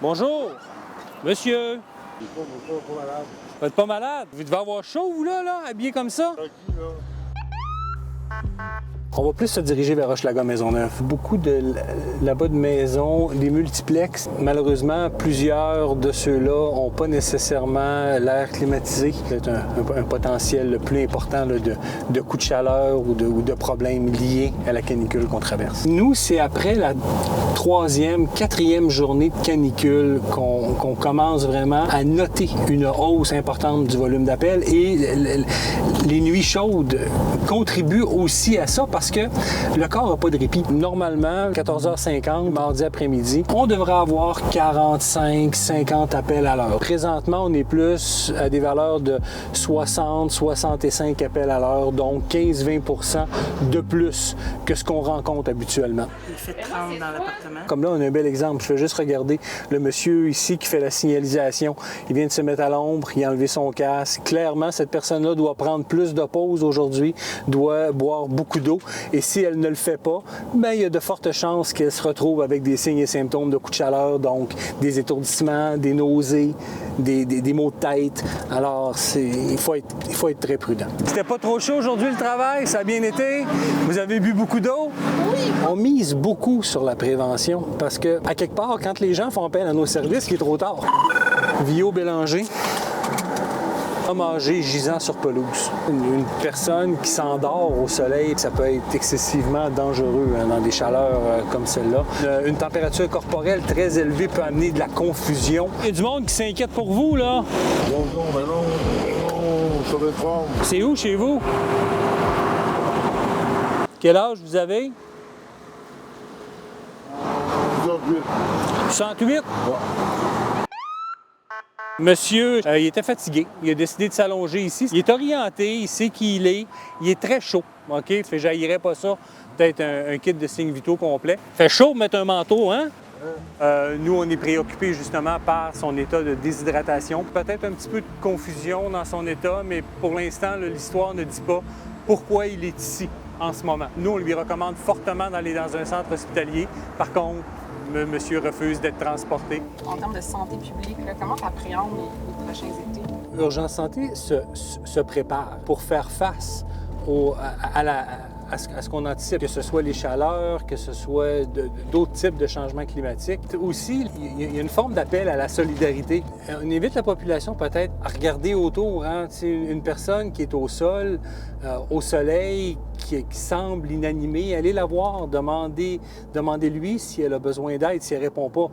Bonjour, monsieur. Pas malade. Vous êtes pas malade? Vous devez avoir chaud, vous, là, habillé comme ça? Tranquille, là. On va plus se diriger vers Hochelaga-Maisonneuve. Beaucoup de là-bas de maisons, des multiplex. Malheureusement, plusieurs de ceux-là n'ont pas nécessairement l'air climatisé. C'est un potentiel le plus important là, de coups de chaleur ou de problèmes liés à la canicule qu'on traverse. Nous, c'est après la troisième, quatrième journée de canicule qu'on commence vraiment à noter une hausse importante du volume d'appels et les nuits chaudes contribuent aussi à ça parce que le corps n'a pas de répit. Normalement, 14h50, mardi après-midi, on devrait avoir 45-50 appels à l'heure. Présentement, on est plus à des valeurs de 60-65 appels à l'heure, donc 15-20% de plus que ce qu'on rencontre habituellement. Il fait 30 dans l'appartement. Comme là, on a un bel exemple. Je vais juste regarder le monsieur ici qui fait la signalisation. Il vient de se mettre à l'ombre, il a enlevé son casque. Clairement, cette personne-là doit prendre plus de pauses aujourd'hui, doit boire beaucoup d'eau. Et si elle ne le fait pas, bien, il y a de fortes chances qu'elle se retrouve avec des signes et symptômes de coups de chaleur, donc des étourdissements, des nausées, des maux de tête. Alors, il faut être très prudent. C'était pas trop chaud aujourd'hui le travail? Ça a bien été? Vous avez bu beaucoup d'eau? Oui. On mise beaucoup sur la prévention parce que, à quelque part, quand les gens font appel à nos services, il est trop tard. Vio Bélanger. Homme âgé gisant sur pelouse. Une personne qui s'endort au soleil, ça peut être excessivement dangereux dans des chaleurs comme celle-là. Une température corporelle très élevée peut amener de la confusion. Il y a du monde qui s'inquiète pour vous, là. Non, ça va être fort. C'est où chez vous? Quel âge vous avez? 18. 108? Ouais. Monsieur, il était fatigué. Il a décidé de s'allonger ici. Il est orienté, il sait qui il est. Il est très chaud. OK? Fait j'haïrais pas ça. Peut-être un kit de signes vitaux complet. Fait chaud de mettre un manteau, hein? Nous, on est préoccupés justement par son état de déshydratation. Peut-être un petit peu de confusion dans son état, mais pour l'instant, l'histoire ne dit pas pourquoi il est ici en ce moment. Nous, on lui recommande fortement d'aller dans un centre hospitalier. Par contre, monsieur refuse d'être transporté. En termes de santé publique, là, comment tu appréhendes les prochains étés? Urgence Santé se prépare pour faire face à ce qu'on anticipe, que ce soit les chaleurs, que ce soit d'autres types de changements climatiques. Aussi, il y a une forme d'appel à la solidarité. On invite la population peut-être à regarder autour. Hein? Une personne qui est au sol, au soleil, qui semble inanimée, allez la voir, demandez-lui si elle a besoin d'aide, si elle ne répond pas.